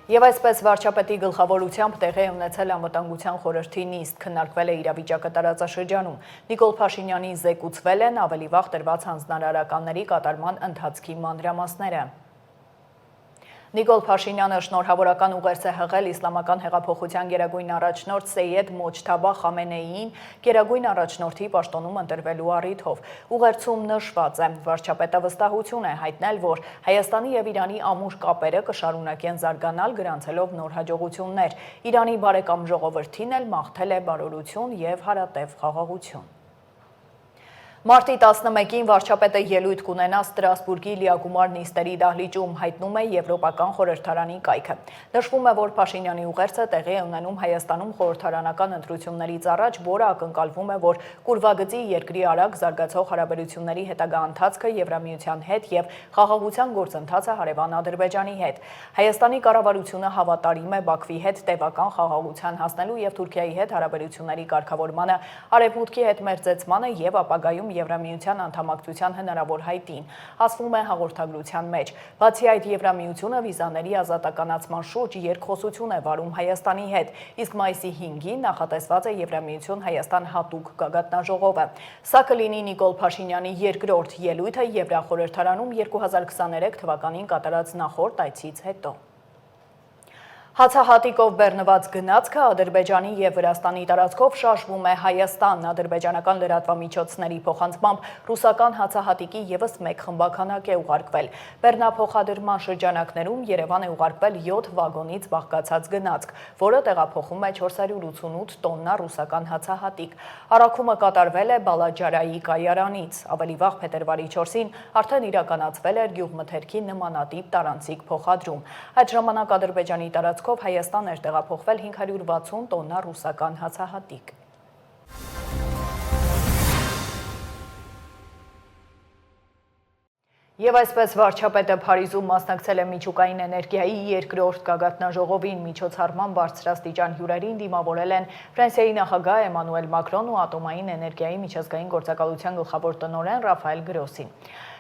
Եվ այսպես վարչապետի գլխավորությամբ տեղի է ունեցել անվտանգության խորհրդի նիստ, քննարկվել է իրավիճակը տարածաշրջանում։ Նիկոլ Փաշինյանի զեկուցվել են ավելի վաղ տրված հանձնարարականների կատարման ընթացքի մանրամասները։ Նիկոլ Փաշինյանը շնորհավորական ուղերձ է հղել իսլամական հեղափոխության գերագույն առաջնորդ Սեյեդ Մոջթաբա Խամենեիին գերագույն առաջնորդի պաշտոնում ընտրվելու առիթով։ Ուղերձում նշված է. վարչապետը վստահություն է հայտնել, որ Հայաստանի եւ Իրանի ամուր կապերը կշարունակեն զարգանալ, գրանցելով նոր հաջողություններ։ Իրանի բարեկամ ժողովրդին էլ մաղթել է բարօրություն եւ հարատև խաղաղություն։ Մարտի 11-ին վարչապետը ելույթ կունենա Ստրասբուրգի լիագումար նիստերի դահլիճում, հայտնում է Եվրոպական խորհրդարանի կայքը։ Նշվում է, որ Փաշինյանի ուղերձը տեղի է ունենում Հայաստանում խորհրդարանական ընտրություններից առաջ, որը ակնկալվում է, որ կուրվագծի երկրի արագ զարգացող հարաբերությունների հետագա ընթացքը Եվրամիության հետ եւ խաղաղության գործընթացը հարևան Ադրբեջանի հետ։ Հայաստանի կառավարությունը հավատարիմ է Բաքվի հետ տևական խաղաղության հասնելու եւ Թուրքիայի հետ հարաբերությունների կարգավորմանը, Արևմուտքի հետ մերձեցմանը եւ ապագայում Եվրամիության անդամակցության հնարավոր հայտին, ասվում է հաղորդագրության մեջ։ Բացի այդ, Եվրամիությունը վիզաների ազատականացման շուրջ երկխոսություն է վարում Հայաստանի հետ, իսկ մայիսի 5-ին նախատեսված է Եվրամիություն-Հայաստան հատուկ գագաթնաժողովը։ Սա կլինի Նիկոլ Փաշինյանի երկրորդ ելույթը Եվրախորհրդարանում 2023 թվականին կատարած նախորդ այցից հետո։ Հացահատիկով բեռնված գնացքը Ադրբեջանի եւ Վրաստանի տարածքով շարժվում է Հայաստան։ Ադրբեջանական լրատվամիջոցների փոխանցմամբ ռուսական հացահատիկի եւս մեկ խմբականակ է ուղարկվել։ Բեռնափոխադրման շրջանակներում Երևան է ուղարկվել 7 վագոնից բաղկացած գնացք, որը տեղափոխում է 488 տոննա ռուսական հացահատիկ։ Առաքումը կատարվել է Բալաջարայի կայարանից։ Ավելի վաղ փետրվարի 4-ին արդեն իրականացվել էր գյուղմթերքի նմանատիպ տարանցիկ փոխադրում։ Այդ ժամանակ Ադրբեջանի տարածքով Հայաստան էր տեղափոխվել 560 տոննա ռուսական հացահատիկ։ Եվ այսպես վարչապետը Փարիզում մասնակցել է միջուկային էներգիայի երկրորդ գագաթնաժողովին, միջոցառման բարձրաստիճան հյուրերին դիմավորել են Ֆրանսիայի նախագահ Էմանուել Մակրոն ու ատոմային էներգիայի միջազգային գործակալության գլխավոր տնօրեն Ռաֆայել Գրոսին։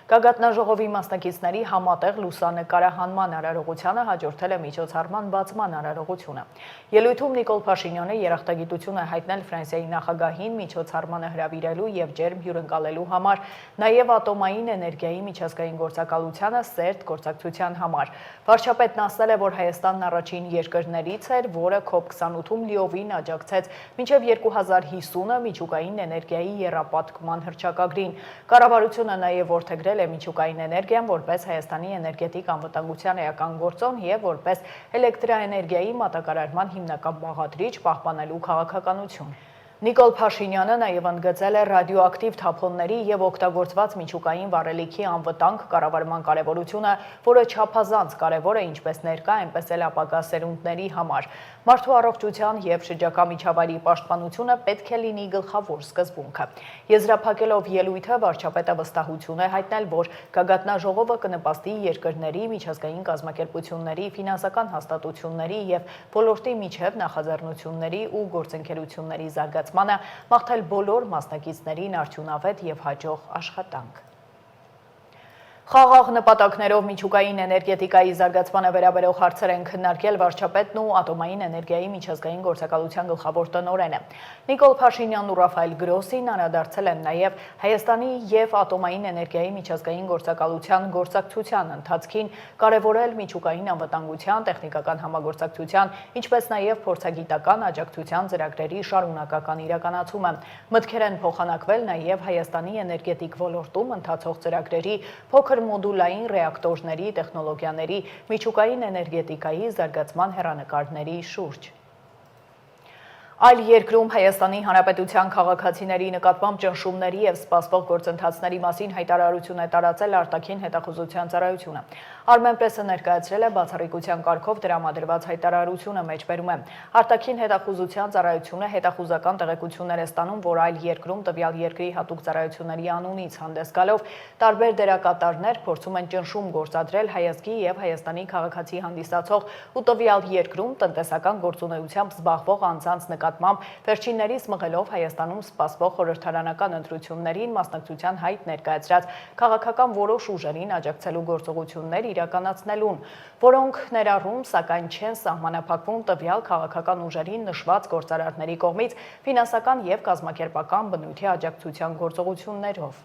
Գագաթնաժողովի մասնակիցների համատեղ լուսանկարահանման արարողությանը հաջորդել է միջոցառման բացման արարողությունը։ Ելույթում Նիկոլ Փաշինյանը երախտագիտություն է հայտնել Ֆրանսիայի նախագահին միջոցառմանը հրավիրելու եւ ջերմ հյուրընկալելու համար, նաեւ ատոմային էներգիայի միջազգային գործակալությանը սերտ գործակցության համար։ Վարչապետն ասել է, որ Հայաստանն առաջին երկրներից էր, որը COP28-ում լիովին աջակցեց մինչև 2050-ը միջուկային էներգիայի եռապատկման հռչակագրին։ Կառավարությունը նաեւ որդեգրել է միջուկային էներգիան որպես Հայաստանի էներգետիկ անվտանգության էական գործոն եւ որպես էլեկտրաէներգիայի մատակարարման հիմնական բաղադրիչ պահպանելու քաղաքականություն։ Նիկոլ Փաշինյանը նաև ընդգծել է ռադիոակտիվ թափոնների եւ օգտագործված միջուկային վառելիքի անվտանգ կառավարման կարևորությունը, որը չափազանց կարևոր է ինչպես ներկա, այնպես էլ ապագա սերունդների համար։ Մարդու առողջության եւ շրջակա միջավայրի պաշտպանությունը պետք է լինի գլխավոր սկզբունքը։ Եզրափակելով ելույթը վարչապետը վստահություն է հայտնել, որ գագաթնաժողովը կնպաստի երկրների, միջազգային կազմակերպությունների, ֆինանսական հաստատությունների եւ ոլորտի միջև նախաձեռնությունների ու գործընկերությունների զարգացմանը, մաղթել բոլոր մասնակիցներին արդյունավետ եւ հաջող աշխատանք։ Խաղաղ նպատակներով միջուկային էներգետիկայի զարգացմանը վերաբերող հարցեր են քննարկել վարչապետն ու ատոմային էներգիայի միջազգային գործակալության գլխավոր տնօրենը։ Նիկոլ Փաշինյանն ու Ռաֆայել Գրոսին անդրադարձել են նաև Հայաստանի եւ ատոմային էներգիայի միջազգային գործակալության գործակցության ընթացքին, կարևորել միջուկային անվտանգության, տեխնիկական համագործակցության, ինչպես նաև փորձագիտական աջակցության ծրագրերի շարունակական իրականացումը։ Մտքեր են փոխանակվել նաև Հայաստանի էներգետիկ ոլորտում ընթացող ծրագրերի, փոքր մոդուլային ռեակտորների տեխնոլոգիաների, միջուկային էներգետիկայի զարգացման հեռանկարների շուրջ։ Այլ երկրում Հայաստանի Հանրապետության քաղաքացիների նկատմամբ ճնշումների եւ սպասվող գործընթացների մասին հայտարարություն է տարածել արտաքին հետախուզության ծառայությունը։ Armenpress-ը ներկայացրել է բացառիկության կարգով տրամադրված հայտարարությունը, մեջբերում է. արտաքին հետախուզության ծառայությունը հետախուզական տեղեկություններ է ստանում, որ այլ երկրում տվյալ երկրի հատուկ ծառայությունների անունից հանդես գալով տարբեր դերակատարներ փորձում են ճնշում գործադրել հայազգի եւ Հայաստանի քաղաքացի հանդիսացող ու տվյալ երկրում տնտեսական գործունեությամբ զբաղվող անձանց նկատմամբ վերջիններիս մղելով Հայաստանում սպասվող խորհրդարանական ընտրություններին մասնակցության հայտ ներկայացրած քաղաքական որոշ ուժերին աջակցելու գործողություններ իրականացնելուն, որոնք ներառում, սակայն չեն սահմանափակվում տվյալ քաղաքական ուժերին նշված գործարարների կողմից ֆինանսական և կազմակերպական բնույթի աջակցության գործողություններով։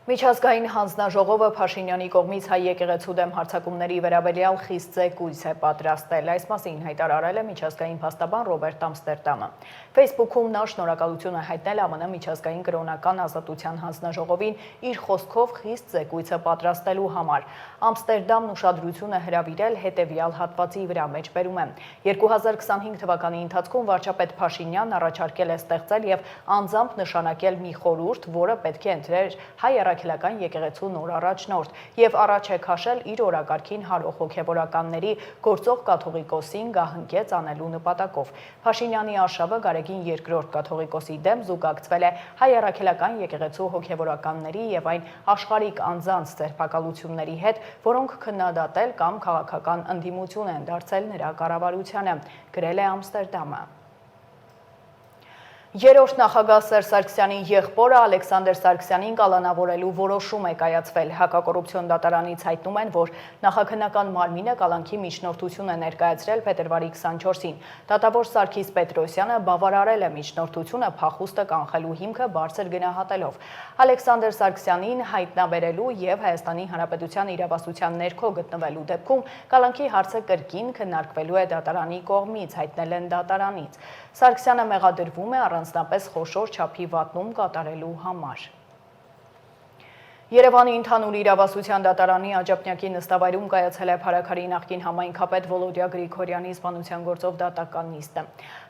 Միջազգային հանձնաժողովը Փաշինյանի կողմից հայ եկեղեցու դեմ հարձակումների վերաբերյալ խիստ զեկույց է պատրաստել։ Այս մասին հայտարարել է միջազգային փաստաբան Ռոբերտ Ամստերդամը։ Facebook-ում նա շնորհակալություն է հայտնել ԱՄՆ միջազգային կրոնական ազատության հանձնաժողովին իր խոսքով խիստ զեկույցը պատրաստելու համար։ Ամստերդամն ուշադրություն է հրավիրել հետևյալ հատվածի վրա, մեջբերում է. 2025 թվականի ընթացքում վարչապետ Փաշինյանն առաջարկել է ստեղծել և անձամբ նշանակել մի խորհուրդ, որը պետք է ընտրեր հայ առաքելական եկեղեցու նոր առաջնորդ և առաջ է քաշել իր օրակարգին հարող հոգևորականների գործող կաթողիկոսին գահընկեց անելու նպատակով։ Փաշինյանի արշավը Գարեգին II կաթողիկոսի դեմ զուգակցվել է հայ առաքելական եկեղեցու հոգևորականների և այն աշխարհիկ անձանց ձերբակալությունների հետ, որոնք քննադատել կամ քաղաքական ընդդիմություն են դարձել նրա կառավարությանը, գրել է Ամստերդամը։ Երրորդ նախագահ Սերժ Սարգսյանի եղբորը Ալեքսանդր Սարգսյանին կալանավորելու որոշում է կայացվել։ Հակակոռուպցիոն դատարանից հայտնում են, որ նախաքննական մարմինը կալանքի միջնորդություն է ներկայացրել փետրվարի 24-ին։ Դատավոր Սարգիս Պետրոսյանը բավարարել է միջնորդությունը փախուստը կանխելու հիմքը բարձր գնահատելով։ Ալեքսանդր Սարգսյանին հայտնաբերելու և Հայաստանի Հանրապետության իրավասության ներքո գտնվելու դեպքում կալանքի հարցը կրկին քննարկվելու է դատարանի կողմից, հայտնել են դատարանից։ Սարգսյանը մեղադրվում է առանձնապես խոշոր չափի վատնում կատարելու համար։ Երևանի ընդհանուր իրավասության դատարանի Աջափնյակի նստավայրում կայացել է Փարաքարի նախկին համայնքապետ Վոլոդիա Գրիգորյանի սպանության գործով դատական նիստը։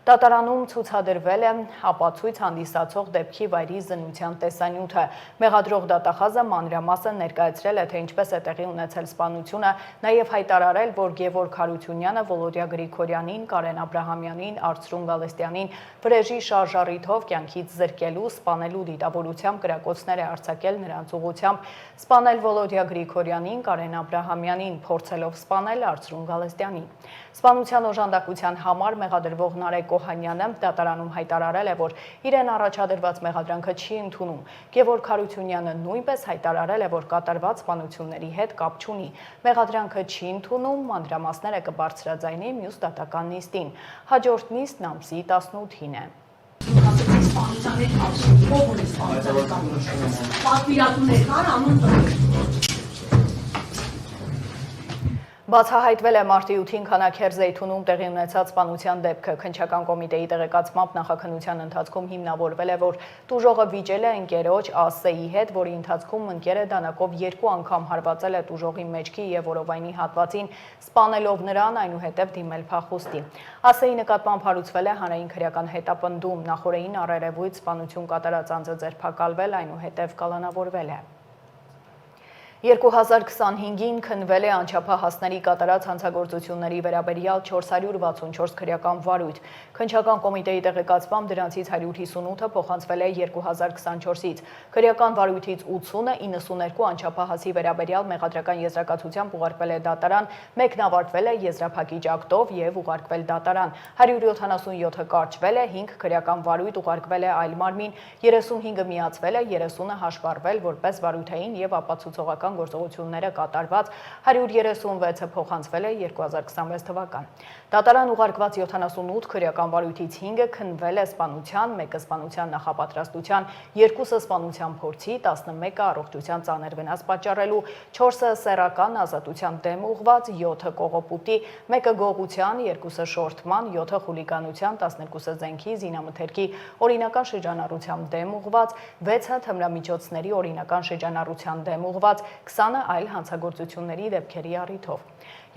Դատարանում ցուցադրվել է ապացույց հանդիսացող դեպքի վայրի զննության տեսանյութը։ Մեղադրող դատախազը մանրամասն ներկայացրել է, թե ինչպես է տեղի ունեցել սպանությունը, նաև հայտարարել, որ Գևորգ Հարությունյանը Վոլոդիա Գրիգորյանին, Կարեն Աբրահամյանին, Արծրուն Գալստյանին վրեժի շարժառիթով կյանքից զրկելու, սպանելու դիտավորությամբ կրակոցներ է արձակել նրանց ուղղությամբ, սպանել Վոլոդիա Գրիգորյանին, Կարեն Աբրահամյանին, փորձելով սպանել Արծրուն Գալստյանին։ Սպանության օժանդակության համար մեղադրվող Նարեկ Օհանյանը դատարանում հայտարարել է, որ իրեն առաջադրված մեղադրանքը չի ընդունում։ Գևորգ Հարությունյանը նույնպես հայտարարել է, որ կատարված սպանությունների հետ կապ չունի։ Մեղադրանքը չի ընդունում, մանրամասները կբարձրաձայնի մյուս դատական նիստին։ Հաջորդ նիստն ամսի 18-ին է։ Բացահայտվել է մարտի 8-ին Քանաքեռ Զեյթունում տեղի ունեցած սպանության դեպքը։ Քննչական կոմիտեի տեղեկացմամբ նախաքննության ընթացքում հիմնավորվել է, որ տուժողը վիճել է ընկերոջ Ասեի հետ, որի ընթացքում ընկերը դանակով 2 անգամ հարվածել է տուժողի մեջքի և որովայնի հատվածին, սպանելով նրան, այնուհետև դիմել փախուստի։ Ասեի նկատմամբ հարուցվել է հանրային քրեական հետապնդում, նախօրեին առերևույթ սպանություն կատարած անձը ձերբակալվել, այնուհետև կալանավորվել է։ 2025-ին քննվել է անչափահասների կատարած հանցագործությունների վերաբերյալ 464 քրեական վարույթ։ Քննչական կոմիտեի տեղեկացմամբ դրանցից 158-ը փոխանցվել է 2024-ից։ Քրեական վարույթից 80-ը 92 անչափահասի վերաբերյալ մեղադրական եզրակացությամբ ուղարկվել է դատարան, մեկն ավարտվել է եզրափակիչ ակտով և ուղարկվել դատարան, 177-ը կարճվել է, 5 քրեական վարույթ ուղարկվել է այլ մարմին, 35-ը միացվել է, 30-ը հաշվառվել որպես վարույթային և ապացուցողական գործողությունները կատարված, 136-ը փոխանցվել է 2026 թվական։ Դատարան ուղարկված 78 քրեական վարույթից 5-ը քննվել է սպանության, 1-ը սպանության նախապատրաստության, 2-ը սպանության փորձի, 11-ը առողջության ծանր վնաս պատճառելու, 4-ը սեռական ազատության դեմ ուղղված, 7-ը կողոպուտի, 1-ը գողության, 2-ը շորթման, 7-ը խուլիգանության, 12-ը զենքի, զինամթերքի օրինական շրջանառության դեմ ուղղված, 6-ը թմրամիջոցների օրինական շրջանառության դեմ ուղղված, 20-ը այլ հանցագործությունների դեպքերի առիթով։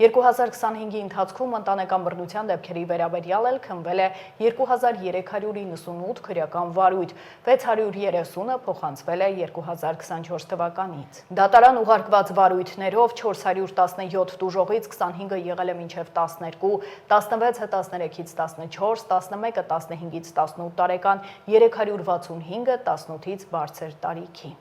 2025-ի ընթացքում ընտանեկան բռնության դեպքերի վերաբերյալ էլ քննվել է 2398 քրեական վարույթ, 630-ը փոխանցվել է 2024 թվականից։ Դատարան ուղարկված վարույթներով 417 տուժողից 25-ը եղել է մինչև 12, 16-ը 13-ից 14, 11-ը 15-ից 18 տարեկան, 365-ը 18-ից բարձր տարիքի։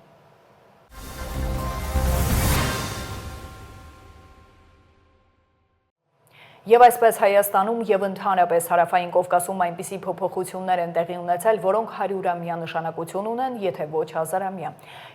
Եվ այսպես Հայաստանում եւ ընդհանրապես Հարավային Կովկասում այնպիսի փոփոխություններ են տեղի ունեցել, որոնք 100-ամյա նշանակություն ունեն, եթե ոչ 1000-ամյա։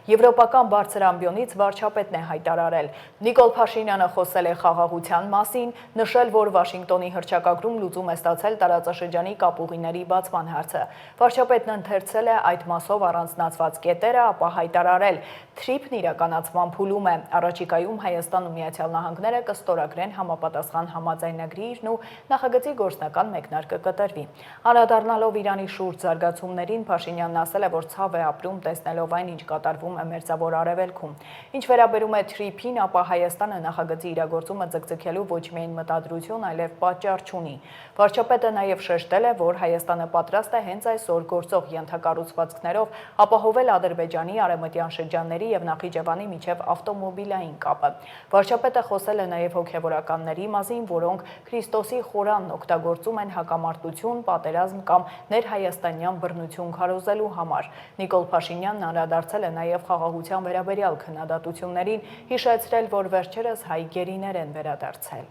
Եվրոպական բարձր ամբիոնից վարչապետն է հայտարարել. Նիկոլ Փաշինյանը խոսել է խաղաղության մասին, նշել, որ Վաշինգտոնի հռչակագրում լուծում է ստացել տարածաշրջանի կապուղիների բացման հարցը։ Վարչապետն ընթերցել է այդ մասով առանձնացված կետերը, ապա հայտարարել. Թրիփն իրականացման փուլում է։ Առաջիկայում Հայաստանն ու Միացյալ Նահանգները կստորագրեն համապատասխան համաձայնագրիրն ու նախագծի գործնական մեկնարկը կտրվի։ Անդրադառնալով Իրանի շուրջ զարգացումներին, Փաշինյանն ասել է, որ ցավ է ապրում տեսնելով այն, ինչ կատարվում է Մերձավոր Արևելքում։ Ինչ վերաբերում է թրիփին, ապա Հայաստանը նախագծի իրագործումը ձգձգելու ոչ միայն մտադրություն, այլև պատճառ չունի։ Վարչապետը նաև շեշտել է, որ Հայաստանը պատրաստ է հենց այսօր գործող ենթակառուցվածքներով ապահովել Ադրբեջանի արևմտյան շրջանների և Նախիջևանի միջև ավտոմոբիլային կապը։ Վարչապետը խոսել է նաև հոգևորականների մասին, որոնք Քրիստոսի խորանն օգտագործում են հակամարտություն, պատերազմ կամ ներհայաստանյան բռնություն քարոզելու համար։ Նիկոլ Փաշինյանն անդրադարձել է նաև խաղաղության վերաբերյալ քննադատություններին, հիշեցրել, որ վերջերս հայ գերիներ են վերադարձել։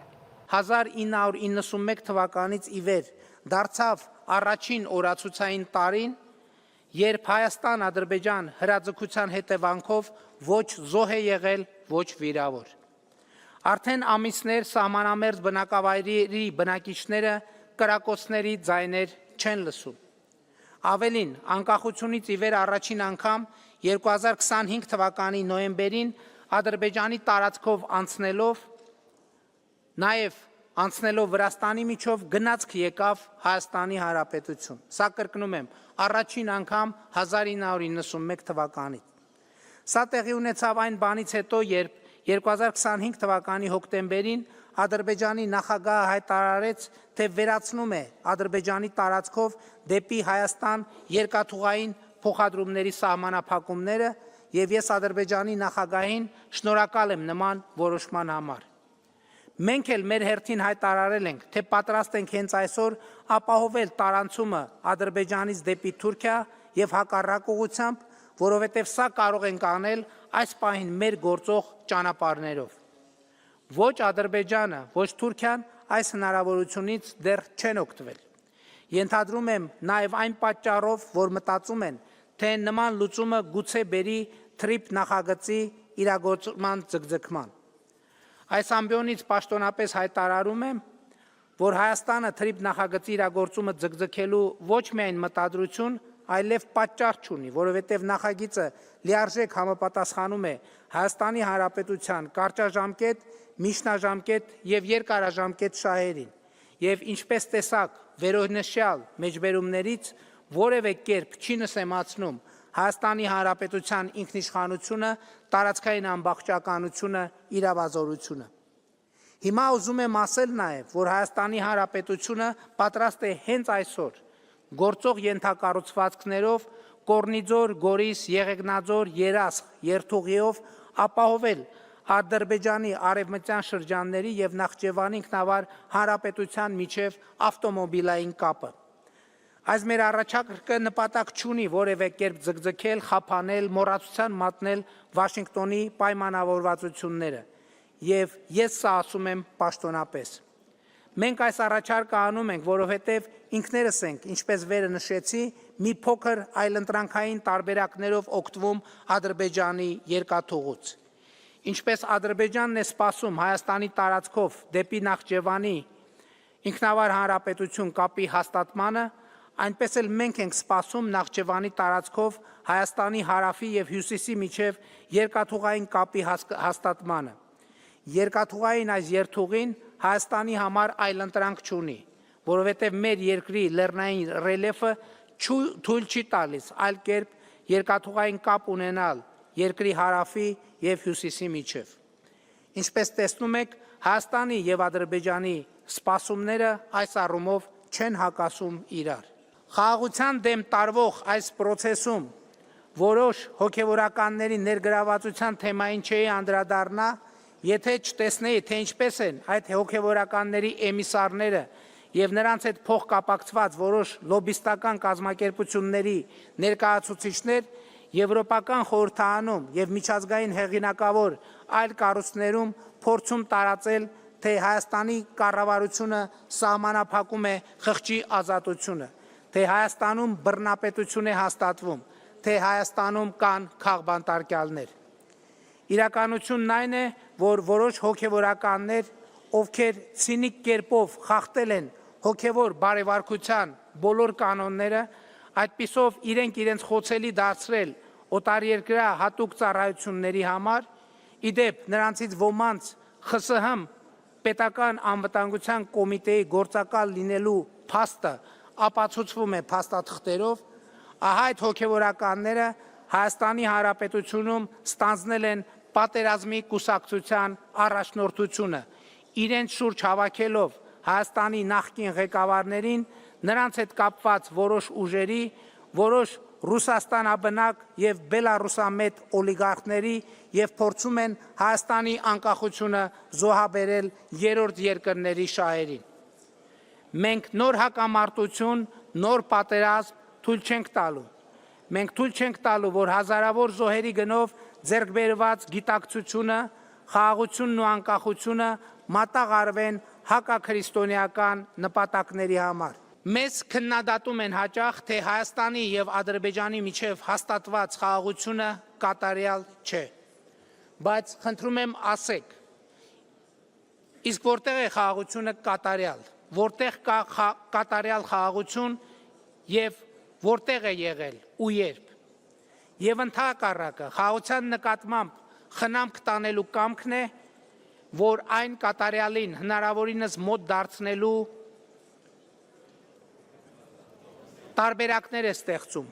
1991 թվականից ի վեր դարձավ առաջին օրացուցային տարին, երբ Հայաստան-Ադրբեջան հրաձգության հետևանքով ոչ զոհ է եղել, ոչ վիրավոր։ Արդեն ամիսներ սահմանամերձ բնակավայրերի բնակիչները կրակոցների ձայներ չեն լսում։ Ավելին, անկախությունից ի վեր առաջին անգամ 2025 թվականի նոյեմբերին Ադրբեջանի տարածքով նաև անցնելով Վրաստանի միջով գնացք եկավ Հայաստանի Հանրապետություն։ Սա կրկնում եմ, առաջին անգամ 1991 թվականից։ Սա տեղի ունեցավ այն բանից հետո, երբ 2025 թվականի հոկտեմբերին Ադրբեջանի նախագահը հայտարարեց, թե վերացնում է Ադրբեջանի տարածքով դեպի Հայաստան երկաթուղային փոխադրումների սահմանափակումները, եւ ես Ադրբեջանի նախագահին շնորհակալ եմ նման որոշման համար։ Մենք էլ մեր հերթին հայտարարել ենք, թե պատրաստ ենք հենց այսօր ապահովել տարանցումը Ադրբեջանից դեպի Թուրքիա եւ հակառակ ուղղությամբ, որովհետեւ սա կարող ենք անել այս պահին մեր գործող ճանապարհներով։ Ոչ Ադրբեջանը, ոչ Թուրքիան այս հնարավորությունից դեռ չեն օգտվել։ Ենթադրում եմ նաեւ այն պատճառով, որ մտածում են, թե նման լուծումը գուցե բերի թրիփ նախագծի իրագործման ձգձգման։ Այս ամբիոնից պաշտոնապես հայտարարում եմ, որ Հայաստանը թրիփ նախագծի իրագործումը ձգձգելու ոչ միայն մտադրություն, այլև պատճառ չունի, որովհետև նախագիծը լիարժեք համապատասխանում է Հայաստանի Հանրապետության կարճաժամկետ, միջնաժամկետ եւ երկարաժամկետ շահերին, եւ ինչպես տեսակ վերոնշյալ մեջբերումներից որևէ կերպ չի նսեմացնում Հայաստանի Հանրապետության ինքնիշխանությունը, տարածքային ամբողջականությունը, իրավազորությունը։ Հիմա ուզում եմ ասել նաև, որ Հայաստանի Հանրապետությունը պատրաստ է հենց այսօր գործող ենթակառուցվածքներով Կորնիձոր, Գորիս, Եղեգնաձոր, Երասխ երթուղիով ապահովել Ադրբեջանի արևմտյան շրջանների եւ Նախճեվանի ինքնավար հանրապետության միջև ավտոմոբիլային կապը։ Այս մեր առաջարկը նպատակ չունի որևէ կերպ ձգձգել, խափանել, մոռացության մատնել Վաշինգտոնի պայմանավորվածությունները, եւ ես սա ասում եմ պաշտոնապես։ Մենք այս առաջարկը անում ենք, որովհետեւ ինքներս ենք, ինչպես վերը նշեցի, մի փոքր այլընտրանքային տարբերակներով օգտվում Ադրբեջանի երկաթուղուց։ Ինչպես Ադրբեջանն է սպասում Հայաստանի տարածքով դեպի Նախճեվանի ինքնավար հանրապետություն կապի հաստատմանը, այնպես էլ մենք ենք սպասում Նախճեվանի տարածքով Հայաստանի հարավի եւ հյուսիսի միջև երկաթուղային կապի հաստատմանը։ Երկաթուղային այս երթուղին Հայաստանի համար այլընտրանք չունի, որովհետեւ մեր երկրի լեռնային ռելիեֆը թույլ չի տալիս այլ կերպ երկաթուղային կապ ունենալ երկրի հարավի եւ հյուսիսի միջև։ Ինչպես տեսնում եք, Հայաստանի եւ Ադրբեջանի սպասումները այս առումով չեն հակասում իրար։ Խաղաղության դեմ տարվող այս process-ում որոշ հոգևորականների ներգրավվածության թեմային չէի անդրադառնա, եթե չտեսնեի, թե ինչպես են այդ հոգևորականների էմիսարները եւ նրանց հետ փոխկապակցված որոշ լոբիստական կազմակերպությունների ներկայացուցիչներ Եվրոպական խորհրդարանում եւ միջազգային հեղինակավոր այլ կառույցներում փորձում տարածել, թե Հայաստանի կառավարությունը սահմանափակում է խղճի ազատությունը, թե Հայաստանում բռնապետություն է հաստատվում, թե Հայաստանում կան քաղբանտարկյալներ։ Իրականությունն այն է, որ որոշ հոգևորականներ, ովքեր ցինիկ կերպով խախտել են հոգևոր բարևարկության բոլոր կանոնները, այդպիսով իրենց խոցելի դարձրել օտարերկրյա հատուկ ծառայությունների համար, իդեպ նրանցից ոմանց ԽՍՀՄ պետական անվտանգության կոմիտեի գործակալ լինելու փաստը ապացուցվում է փաստաթղթերով, ահա այդ հոգևորականները Հայաստանի Հանրապետությունում ստանձնել են պատերազմի կուսակցության առաջնորդությունը, իրենց շուրջ հավաքելով Հայաստանի նախկին ղեկավարներին, նրանց հետ կապված որոշ ուժերի, որոշ ռուսաստանաբնակ և բելառուսամետ օլիգարխների և փորձում են Հայաստանի անկախությունը զոհաբերել երրորդ երկրների շահերին։ Մենք նոր հակամարտություն, նոր պատերազմ թույլ չենք տալու։ Մենք թույլ չենք տալու, որ հազարավոր զոհերի գնով ձեռք բերված գիտակցությունը, խաղաղությունն ու անկախությունը մատաղարվեն հակաքրիստոնեական նպատակների համար։ Մեզ քննադատում են հաճախ, թե Հայաստանի և Ադրբեջանի միջև հաստատված խաղաղությունը կատարյալ չէ։ Բայց խնդրում եմ ասեք, իսկ որտեղ է խաղաղությունը կատարյալ, որտեղ կա կատարյալ խաղաղություն և որտեղ է եղել ու երբ։ Եվ ընդհակառակը խաղաղության նկատմամբ խնամք տանելու կամքն է, որ այն կատարյալին հնարավորինս մոտ դարձնելու տարբերակներ է ստեղծում,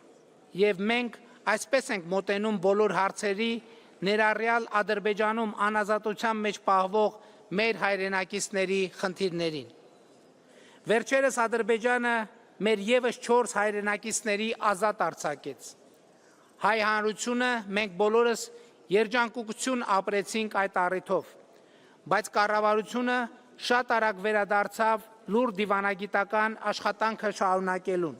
և մենք այսպես ենք մոտենում բոլոր հարցերի, ներառյալ Ադրբեջանում անազատության մեջ պահվող մեր հայրենակիցների խնդիրներին։ Վերջերս Ադրբեջանը մեր ևս 4 հայրենակիցների ազատ արձակեց։ Հայ հանրությունը մենք բոլորս երջանկություն ապրեցինք այդ առիթով, բայց կառավարությունը շատ արագ վերադարձավ լուր դիվանագիտական աշխատանքը շարունակելուն,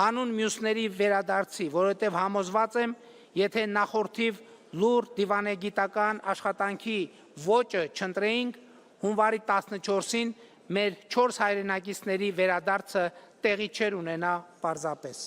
հանուն մյուսների վերադարձի, որովհետև համոզված եմ, եթե նախորդիվ լուր դիվանագիտական աշխատանքի ոճը չընտրեինք, հունվարի 14-ին մեր 4 հայրենակիցների վերադարձը տեղի չէր ունենա պարզապես։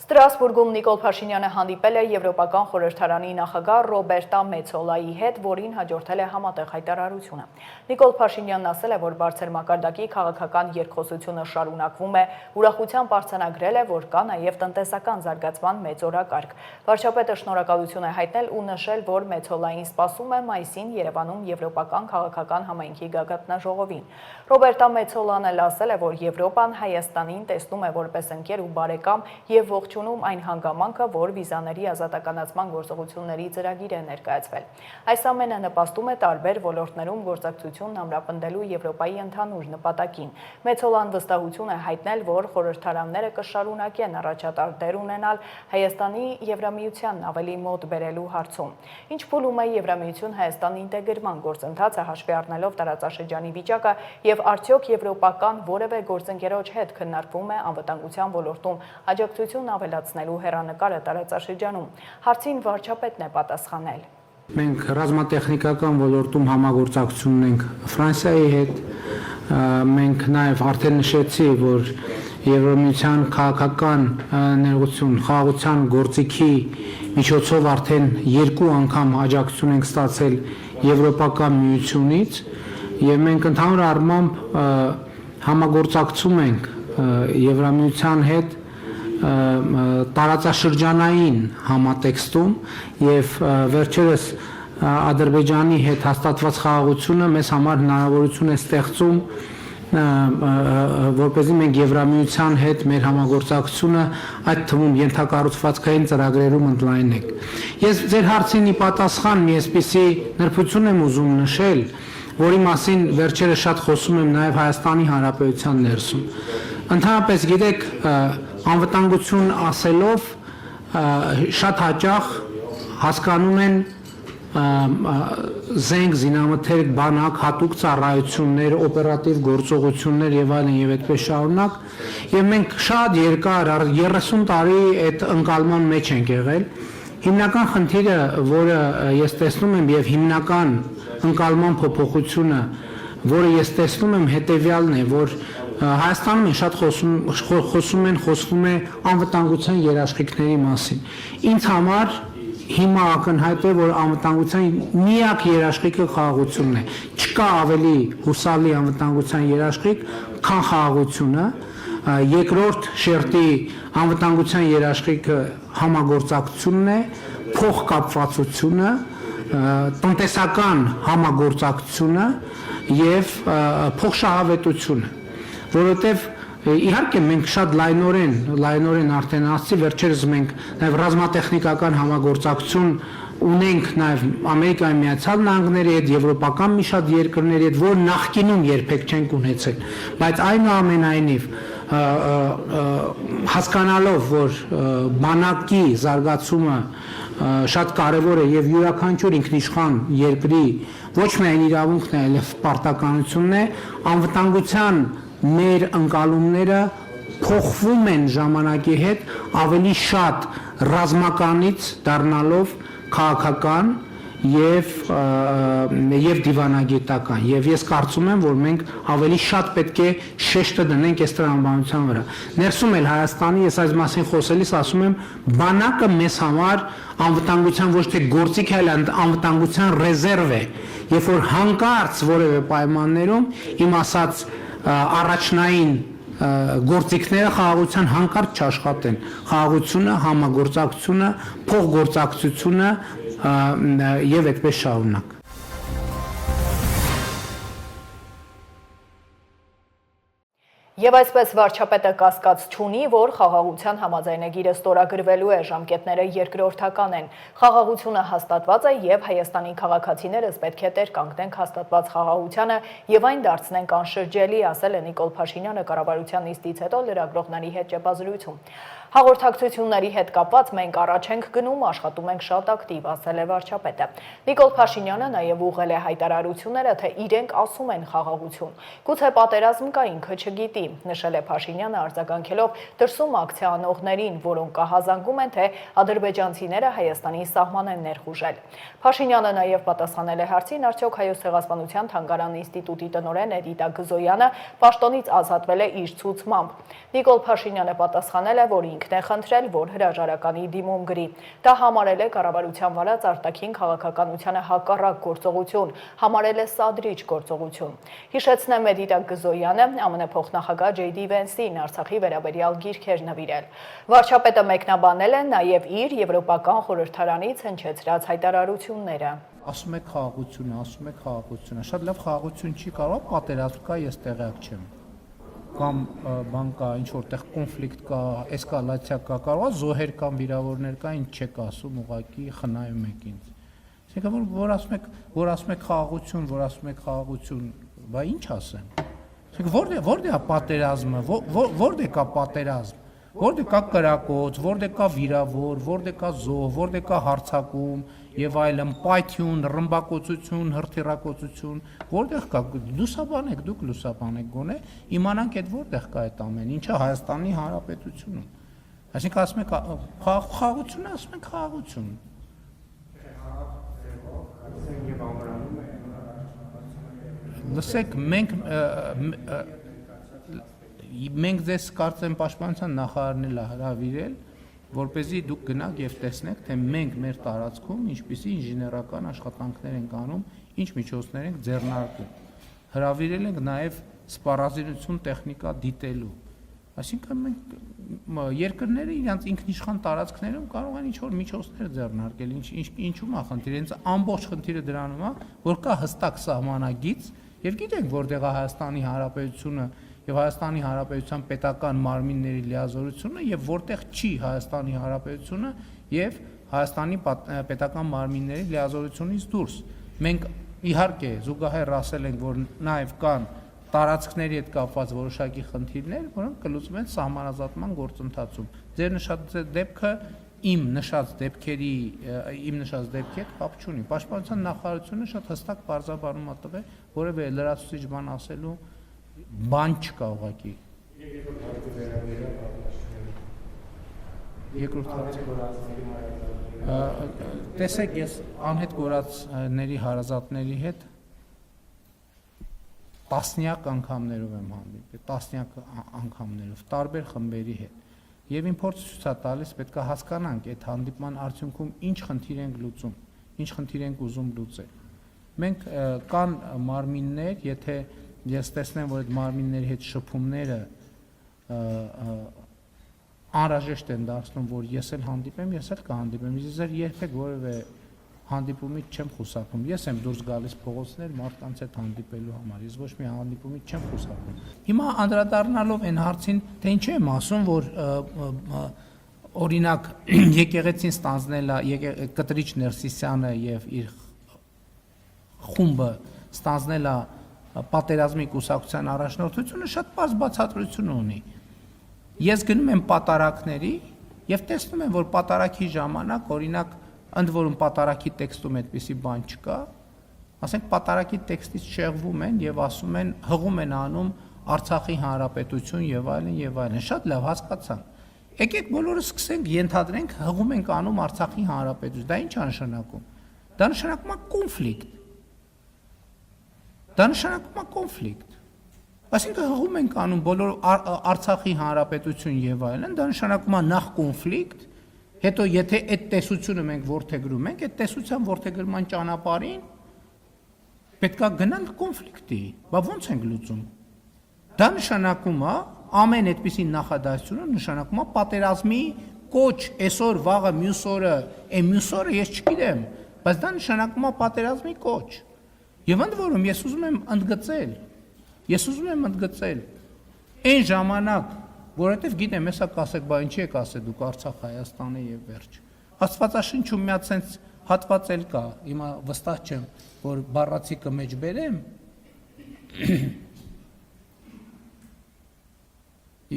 Ստրասբուրգում Նիկոլ Փաշինյանը հանդիպել է Եվրոպական խորհրդարանի նախագահ Ռոբերտա Մեցոլայի հետ, որին հաջորդել է համատեղ հայտարարությունը։ Նիկոլ Փաշինյանն ասել է, որ բարձր մակարդակի քաղաքական երկխոսությունը շարունակվում է, ուրախությամբ արձանագրել է, որ կա նաև տնտեսական զարգացման մեծ օրակարգ։ Վարչապետը շնորհակալություն է հայտնել ու նշել, որ Մեցոլային սպասում է մայիսին Երևանում Եվրոպական քաղաքական համայնքի գագաթնաժողովին։ Ռոբերտա Մեցոլան էլ ասել է, որ Եվրոպան Հայաստանին տեսնում է որպես ընկեր ու բարեկամ և ողջունում այն հանգամանքը, որ վիզաների ազատականացման գործողությունների ծրագիր է ներկայացվել։ Այս ամենը նպաստում է տարբեր ոլորտներում գործակցությունն ամրապնդելու Եվրոպայի ընդհանուր նպատակին։ Մեցոլան վստահություն է հայտնել, որ խորհրդարանները կշարունակեն առաջատար դեր ունենալ Հայաստանի Եվրամիությանն ավելի մոտ բերելու հարցում։ Ինչ փուլում է Եվրամիություն-Հայաստան ինտեգրման գործընթացը, հաշվի առնելով տարածաշրջանի վիճակը և արդյոք եվրոպական որևէ գործընկերոջ հետ քննարկվում է անվտանգության ոլորտում աջակցություն ավելացնելու հեռանկարը տարածաշրջանում։ Հարցին վարչապետն է պատասխանել։ Մենք ռազմատեխնիկական ոլորտում համագործակցություն ունենք Ֆրանսիայի հետ, մենք նաև արդեն նշեցի, որ Եվրամիության քաղաքական ներողություն խաղաղության գործիքի միջոցով արդեն 2 անգամ աջակցություն ենք ստացել Եվրոպական միությունից, և մենք ընդհանուր առմամբ համագործակցում ենք Եվրամիության հետ տարածաշրջանային համատեքստում և վերջերս Ադրբեջանի հետ հաստատված խաղաղությունը մեզ համար հնարավորություն է ստեղծում, որպեսզի մենք Եվրամիության հետ մեր համագործակցությունը այդ թվում ենթակառուցվածքային ծրագրերում ընդլայնենք։ Ես ձեր հարցին ի պատասխան մի այսպիսի նրբություն եմ ուզում նշել, որի մասին վերջերս շատ խոսում եմ նաև Հայաստանի Հանրապետության ներսում։ Ընդհանրապես գիտեք, անվտանգություն ասելով շատ հաճախ հասկանում են զենք, զինամթերք, բանակ, հատուկ ծառայություններ, օպերատիվ գործողություններ եւ այլն եւ այդպես շարունակ, եւ մենք շատ երկար 30 տարի այդ ընկալման մեջ ենք եղել Հիմնական խնդիրը, որը ես տեսնում եմ եւ հիմնական ընկալման փոփոխությունը, որը ես տեսնում եմ, հետեւյալն է, որ Հայաստանում են շատ խոսում է անվտանգության երաշխիքների մասին։ Ինձ համար հիմա ակնհայտ է, որ անվտանգության միակ երաշխիքը խաղաղությունն է։ Չկա ավելի հուսալի անվտանգության երաշխիք, քան խաղաղությունը։ Երկրորդ շերտի անվտանգության երաշխիքը համագործակցությունն է, փոխկապվածությունը, տնտեսական համագործակցությունը եւ փոխշահավետությունը, որովհետեւ իհարկե մենք շատ լայնորեն արդեն ասացի, վերջերս մենք նաեւ ռազմատեխնիկական համագործակցություն ունենք նաեւ Ամերիկայի Միացյալ Նահանգների հետ, եվրոպական մի շատ երկրների հետ, որ նախկինում երբեք չենք ունեցել, բայց այնուամենայնիվ հասկանալով, որ բանակի զարգացումը շատ կարևոր է եւ յուրաքանչյուր ինքնիշխան երկրի ոչ միայն իրավունքն է, այլև պարտականությունն է, անվտանգության մեր ընկալումները փոխվում են ժամանակի հետ ավելի շատ ռազմականից դառնալով քաղաքական եւ դիվանագիտական եւ ես կարծում եմ, որ մենք ավելի շատ պետք է շեշտը դնենք այս տրամաբանության վրա։ Ներսում էլ Հայաստանի ես այս մասին խոսելիս ասում եմ, բանակը մեզ համար անվտանգության ոչ թե գործիք է, այլ անվտանգության ռեզերվ է։ Երբ որ հանկարծ որևէ պայմաններում իմ ասած առաջնային գործիքները խաղաղության հանկարծ չաշխատեն։ Խաղաղությունը, համագործակցությունը, փոխգործակցությունը եւ այդպես շարունակ։ Եվ այսպես վարչապետը կասկած չունի, որ խաղաղության համաձայնագիրը ստորագրվելու է, ժամկետները երկրորդական են։ Խաղաղությունը հաստատված է եւ Հայաստանի քաղաքացիներս պետք է տեր կանգնենք հաստատված խաղաղությանը եւ այն դարձնենք անշրջելի, ասել է Նիկոլ Փաշինյանը կառավարության նիստից հետո լրագրողների հետ ճեպազրույցում։ Հաղորդակցությունների հետ կապված մենք առաջ ենք գնում, աշխատում ենք շատ ակտիվ, ասել է վարչապետը։ Նիկոլ Փաշինյանը նաև ուղղել է հայտարարությունները, թե իրենք ասում են խաղաղություն։ Գուցե պատերազմ կա, ինքը չգիտի, նշել է Փաշինյանը արձագանքելով դրսում ակցիա անողներին, որոնք կահազանգում են, թե ադրբեջանցիները Հայաստանի սահման են ներխուժել։ Փաշինյանը նաև պատասխանել է հարցին, արդյոք Հայոց ցեղասպանության թանգարան ինստիտուտի տնօրեն Էդիտա Գզոյանը պաշտոնից ազատվել է իր ցուցմամբ։ Նիկոլ Փաշինյանը պատասխանել է, որ ինքն է խնդրել, որ հրաժարականի դիմում գրի։ Դա համարել է կառավարության վարած արտաքին քաղաքականությանը հակառակ գործողություն, համարել է սադրիչ գործողություն։ Հիշեցնեմ, Էդիտա Գզոյանը ԱՄՆ փոխնախագահ Ջեյ Դի Վենսին Արցախի վերաբերյալ գիրքեր նվիրել։ Վարչապետը մեկնաբանել է նաև իր եվրոպական խորհրդարանից հնչեցրած հայտարարությունները։ Ասում եք խաղաղությունը, շատ լավ խաղաղություն չի կարող, պատերազմ կա, ես տեղյակ չեմ։ Կամ բան կա, ինչ որտեղ կոնֆլիկտ կա, էսկալացիա կա, կարող է զոհեր կամ վիրավորներ կա, ինչ չեք ասում, ուղղակի խնայում եք ինձ։ Այսինքն որ ասում եք խաղաղություն, բա ինչ ասեմ։ Այսինքն որտե՞ղ է պատերազմը, որտե՞ղ կա պատերազմ, որտե՞ղ կա կրակոց, որտե՞ղ կա վիրավոր, որտե՞ղ կա զոհ, որտե՞ղ կա հարձակում եւ այլն, պայթյուն, ռմբակոծություն, հրթիռակոծություն, որտեղ կա, դուք լուսաբանեք գոնե, իմանանք այդ որտեղ կա այդ ամեն ինչը Հայաստանի Հանրապետությունում։ Այսինքն ասում եք խաղաղությունը, ասում եք խաղաղություն։ Լսեք, մենք ձեզ կարծեմ պաշտպանության նախարարն էլ հրավիրել, որպեսզի դուք գնաք եւ տեսնեք, թե մենք մեր տարածքում ինչպիսի ինժեներական աշխատանքներ ենք անում, ինչ միջոցներ ենք ձեռնարկում։ Հրավիրել ենք նաեւ սպառազինություն տեխնիկա դիտելու։ Այսինքն մենք երկրները իրենց ինքնիշխան տարածքներում կարող են ինչ-որ միջոցներ ձեռնարկել, ինչու՞մ է խնդիրը, հենց ամբողջ խնդիրը դրանում է, որ կա հստակ սահմանագիծ եւ գիտենք որտեղ է Հայաստանի Հանրապետությունը եւ Հայաստանի Հանրապետության պետական մարմինների լիազորությունը եւ որտեղ չի Հայաստանի Հանրապետությունը եւ Հայաստանի պետական մարմինների լիազորությունից դուրս։ Մենք իհարկե զուգահեռ ասել ենք, որ նաեւ կան տարածքների հետ կապված որոշակի խնդիրներ, որոնք կլուծվում են սահմանազատման գործընթացում։ Ձեր նշած դեպքը իմ նշած դեպքի հետ կապ չունի։ Պաշտպանության նախարարությունը շատ հստակ բարձրաբանում է տվել, որևէ լրացուցիչ բան ասելու բան չկա ուղղակի։ Երկրորդ հարցը Տեսեք, ես անհետ գործածների հարազատների հետ տասնյակ անգամներով եմ հանդիպել, տասնյակ անգամներով, տարբեր խմբերի հետ։ Եվ իմ փորձը ցույց է տալիս, պետք է հասկանանք այդ հանդիպման արդյունքում ինչ խնդիր ենք լուծում, ինչ խնդիր ենք ուզում լուծել։ Մենք կան մարմիններ, եթե ես տեսնեմ, որ այդ մարմինների հետ շփումները անհրաժեշտ են դարձնում, որ ես էլ հանդիպեմ, ես էլ կհանդիպեմ։ Ես ձեր երբեք որևէ հանդիպումից չեմ խուսափում։ Ես եմ դուրս գալիս փողոցներ մարդկանց հետ հանդիպելու համար։ Ես ոչ մի հանդիպումից չեմ խուսափում։ Հիմա անդրադառնալով այն հարցին, թե ինչ եմ ասում, որ օրինակ եկեղեցին ստանձնել է Կտրիչ Ներսիսյանը եւ իր խումբը ստանձնել է պատերազմի կուսակցության առաջնորդությունը, շատ պարզ բացատրություն ունի։ Ես գնում եմ պատարակների եւ տեսնում եմ, որ պատարակի ժամանակ, օրինակ, ընդ որում պատարակի տեքստում այդպիսի բան չկա, ասենք պատարակի տեքստից շեղվում են եւ ասում են, հղում են անում Արցախի հանրապետություն եւ այլն եւ այլն։ Շատ լավ հասկացանք։ Եկեք բոլորը սկսենք ենթադրենք, հղում ենք անում Արցախի հանրապետություն։ Դա ինչ է նշանակում։ Դա նշանակում է կոնֆլիկտ։ Դա նշանակում է կոնֆլիկտ։ Այսինքն հղում ենք անում բոլոր Արցախի հանրապետություն եւ այլն, դա նշանակում է նախ կոնֆլիկտ, հետո եթե այդ տեսությունը մենք ворթեգրում ենք, այդ տեսության ворթեգրման ճանապարհին պետք է գնանք կոնֆլիկտի։ Բա ո՞նց ենք լուծում։ Դա նշանակում է ամեն այդպիսի նախադասությունը նշանակում է պատերազմի կոչ, այսօր, վաղը, մյուս օրը, մյուս օրը ես չգիտեմ, բայց դա նշանակում է պատերազմի կոչ։ Եվ ընդ որում ես ուզում եմ ընդգծել այն ժամանակ, որովհետև գիտեմ, հեսա կասեք, բա ինչի եք ասել դուք Արցախ Հայաստանը եւ վերջ։ Աստվածաշնչում մի հատ sense հատված էլ կա, հիմա վստահ չեմ, որ բառացիկը մեջ բերեմ։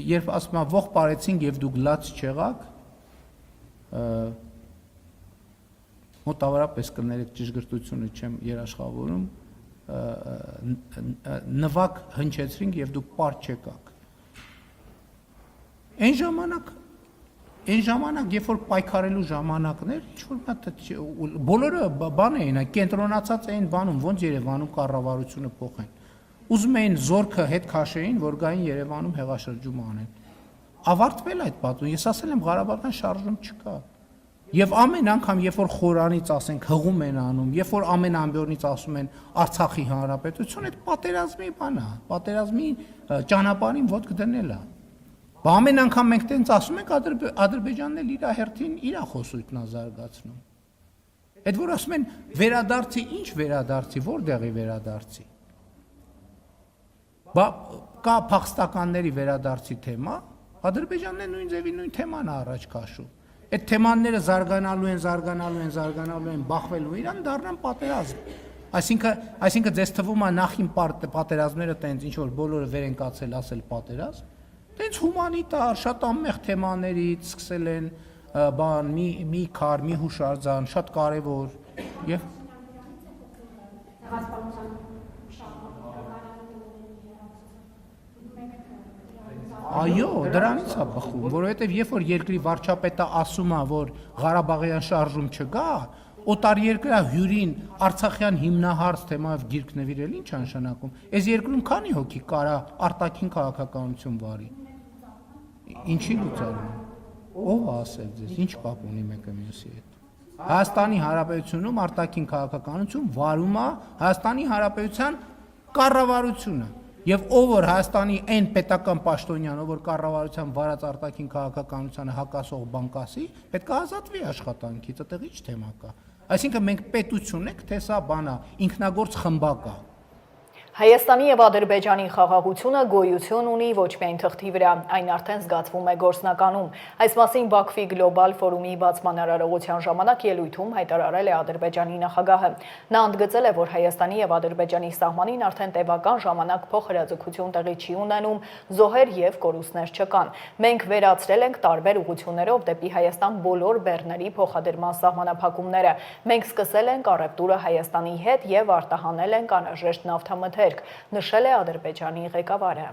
Երբ ասում եմ ող parեցինք եւ դուք լաց չեղաք, մոտավորապես կներեք ճշգրտությունը չեմ երաշխավորում, նվակ հնչեցրինք եւ դուք պար չեկաք։ Այն ժամանակ, երբ որ պայքարելու ժամանակներ, ինչ-որ բոլորը բան էին, կենտրոնացած էին բանում, ոնց Երևանում կառավարությունը փոխեն։ Ուզում էին զորքը հետ քաշեին, որ գային Երևանում հեղաշրջում անեն։ Ավարտվել այդ պատումը, ես ասել եմ Ղարաբաղյան շարժում չկա։ Եվ ամեն անգամ, երբ որ խորանից ասենք հղում են անում, երբ որ ամեն ամբյորնից ասում են Արցախի հանրապետություն, այդ պատերազմի բան է, պատերազմի ճանապարհին ոտք դնել է։ Բա ամեն անգամ մենք տենց ասում ենք Ադրբեջանն էլ իր հերթին իր խոսույթն է զարգացնում։ Այդ որ ասում են վերադարձի, ինչ վերադարձի, որտեղի վերադարձի։ Բա կա փախստականների վերադարձի թեմա, Ադրբեջանն է նույն ձևի նույն թեման է առաջ քաշում։ Այդ թեմաները զարգանալու են, բախվելու իրան դառնան պատերազմ։ Այսինքն ձեզ թվում է նախին պատերազմները տենց ինչ որ բոլորը վեր են կացել ասել պատերազմ, տենց հումանիտար, շատ անմեղ թեմաներից սկսել են բան, մի քար, մի հուշարձան, շատ կարևոր եւ Այո, դրանից է բխում, որովհետև երբ որ երկրի վարչապետը ասում է, որ Ղարաբաղյան շարժում չկա, օտարերկրյա հյուրին Արցախյան հիմնահարց թեմայով գիրք նվիրել ինչ է նշանակում։ Այս երկրում քանի հոգի կարա արտաքին քաղաքականություն վարի։ Ինչի լուծարում։ Ո՞վ է ասել ձեզ, ինչ կապ ունի մեկը մյուսի հետ։ Հայաստանի Հանրապետությունում արտաքին քաղաքականություն վարում է Հայաստանի Հանրապետության կառավարությունը։ Եվ ով որ Հայաստանի այն պետական պաշտոնյան, ով որ կառավարության վարած արտաքին քաղաքականությանը հակասող բան կասի, պետք է ազատվի աշխատանքից, այդտեղ ինչ թեմա կա։ Այսինքն մենք պետություն ենք, թե սա բան է, ինքնագործ խմբակ է։ Հայաստանի եւ Ադրբեջանի խաղաղությունը գոյություն ունի ոչ միայն թղթի վրա, այն արդեն զգացվում է գործնականում։ Այս մասին Բաքվի գլոբալ ֆորումի բացման արարողության ժամանակ ելույթում հայտարարել է Ադրբեջանի նախագահը։ Նա ընդգծել է, որ Հայաստանի եւ Ադրբեջանի սահմանին արդեն տևական ժամանակ փոխհրաձգություն տեղի չի ունենում, զոհեր եւ կորուստներ չկան։ Մենք վերացրել ենք տարբեր ուղղություններով դեպի Հայաստան բոլոր բեռների փոխադրման սահմանափակումները։ Մենք սկսել ենք առևտուրը Հայաստանի հետ եւ արտահանել ենք անհրաժեշտ նավթամթերք, նշել է Ադրբեջանի ղեկավարը։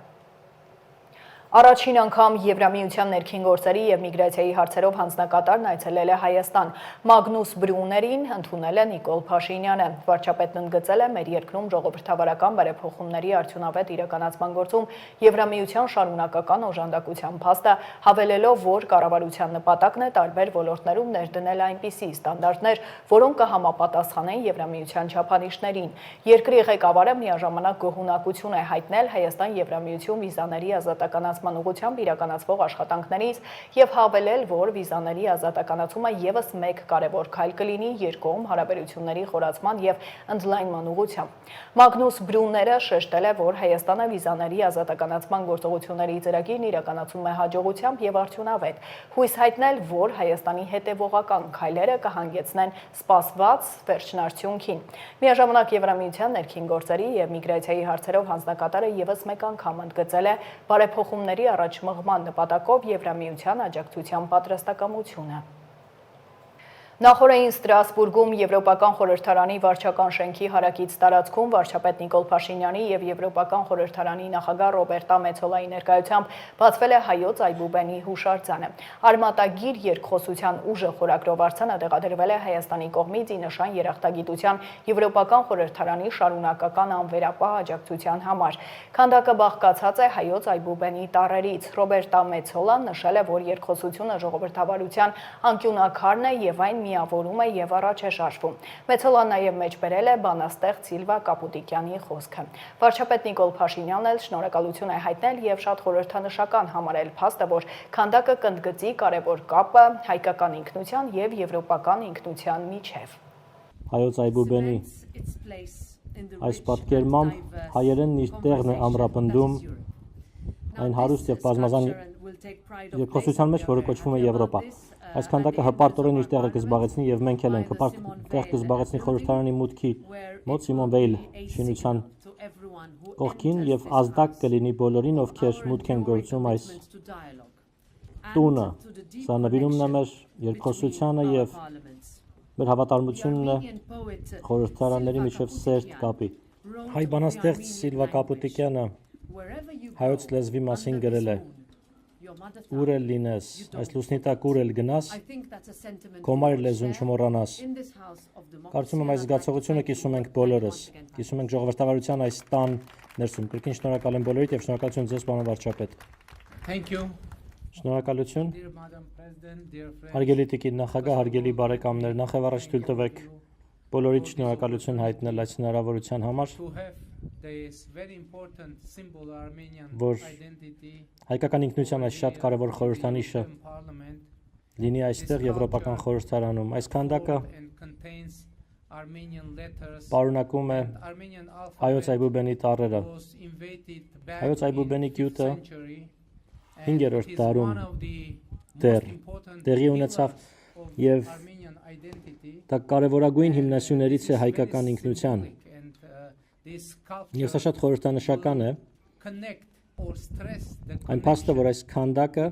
Առաջին անգամ Եվրամիության ներքին գործերի և միգրացիայի հարցերով հանձնակատարն այցելել է Հայաստան։ Մագնուս Բրուներին ընդունել է Նիկոլ Փաշինյանը։ Վարչապետն ընդգծել է մեր երկրում ժողովրդավարական բարեփոխումների արդյունավետ իրականացման գործում Եվրամիության շարունակական օժանդակության փաստը, հավելելով, որ կառավարության նպատակն է տարբեր ոլորտներում ներդնել այնպիսի ստանդարտներ, որոնք կհամապատասխանեն Եվրամիության չափանիշներին։ Երկրի ղեկավարը միաժամանակ գոհունակություն է հայտնել Հայաստան-Եվրամիություն վիզաների ազատականացման ուղղությամբ իրականացվող աշխատանքներից և հավելել, որ վիզաների ազատականացումը ևս մեկ կարևոր քայլ կլինի երկկողմ հարաբերությունների խորացման և ընդլայնման ուղղությամբ։ Մագնուս Բրուները շեշտել է, որ Հայաստանը վիզաների ազատականացման գործողությունների ծրագիրն իրականացում է հաջողությամբ և արդյունավետ, հույս հայտնել, որ Հայաստանի հետևողական քայլերը կհանգեցնեն սպասված վերջնարդյունքին։ Միաժամանակ Եվրամիության ներքին գործերի և միգրացիայի հարցերով հանձնակատարը ևս մեկ անգամ ընդգծել է բարեփոխումների առաջմղման նպատակով Եվրամիության աջակցության պատրաստակամությունը։ Նախորդին Ստրասբուրգում Եվրոպական խորհրդարանի վարչական շենքի հարակից տարածքում վարչապետ Նիկոլ Փաշինյանի և Եվրոպական խորհրդարանի նախագահ Ռոբերտա Մեցոլայի ներկայությամբ բացվել է հայոց այբուբենի հուշարձանը։ Արմատագիր երկխոսության ուժը խորագրով արձանը տեղադրվել է Հայաստանի կողմից ի նշան երախտագիտության Եվրոպական խորհրդարանի շարունակական անվերապահ աջակցության համար։ Քանդակը բաղկացած է հայոց այբուբենի տառերից։ Ռոբերտա Մեցոլան նշել է, որ երկխոսությունը ժողովրդավարության անկյունակարն է և այն միավորում է և առաջ է շարժվում։ Մեցոլան նաև մեջբերել է բանաստեղծ Սիլվա Կապուտիկյանի խոսքը։ Վարչապետ Նիկոլ Փաշինյանն էլ շնորհակալություն է հայտնել և շատ խորհրդանշական համարել փաստը, որ քանդակը կընդգծի կարևոր կապը հայկական ինքնության և եվրոպական ինքնության միջև։ Հայոց այբուբենի այս պատկերմամբ հայերենն իր տեղն է ամրապնդում այն հարուստ և բազմազան երկխոսության մեջ, որը կոչվում է Եվրոպա։ Այս քանդակը հպարտորեն իր տեղը կզբաղեցնի և մենք էլ ենք հպարտ տեղ կզբաղեցնի խորհրդարանի մուտքի մոտ Սիմոն Վեյլ շինության կողքին և ազդակ կլինի բոլորին, ովքեր մուտք են գործում այս տունը։ Սա նվիրումն է մեր երկխոսությանը և մեր հավատարմությունն է խորհրդարանների միջև սերտ կապի։ Հայ բանաստեղծ Սիլվա Կապուտիկյանը հայոց լեզվի մասին գրել է. «Ուր էլ լինես, այս լուսնի տակ ուր էլ գնաս, քո մայր լեզուն չմոռանաս»։ Կարծում եմ այս զգացողությունը կիսում ենք բոլորս, կիսում ենք ժողովրդավարության այս տան ներսում։ Կրկին շնորհակալ եմ բոլորիդ և շնորհակալություն ձեզ, պարոն վարչապետ։ Շնորհակալություն։ Հարգելի տիկին նախագահ, հարգելի բարեկամներ, նախ եւ առաջ թույլ տվեք բոլորիդ շնորհակալություն հայտնել այս հնարավորության համար, որ հայկական ինքնության այս շատ կարևոր խորհրդանիշը լինի այստեղ Եվրոպական խորհրդարանում։ Այս քանդակը պարունակում է հայոց այբուբենի տառերը։ Հայոց այբուբենի գյուտը 5-րդ դարում դեռ տեղի ունեցավ և դա կարևորագույն հիմնասյուներից է հայկական ինքնության։ Եվ սա շատ խորհրդանշական է այն փաստը, որ այս քանդակը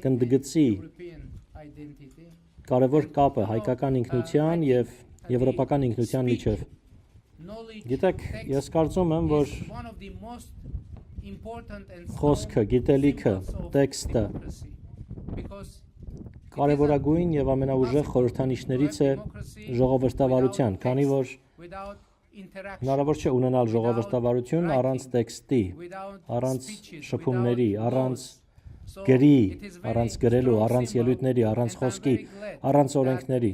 կընդգծի կարևոր կապը հայկական ինքնության և եվրոպական ինքնության միջև։ Գիտեք, ես կարծում եմ, որ խոսքը, գիտելիքը, տեքստը կարևորագույն և ամենաուժեղ խորհրդանիշներից է ժողովրդավարության, քանի որ հնարավոր չէ ունենալ ժողովրդավարություն առանց տեքստի, առանց շփումների, առանց գրի, առանց գրելու, առանց ելույթների, առանց խոսքի, առանց օրենքների։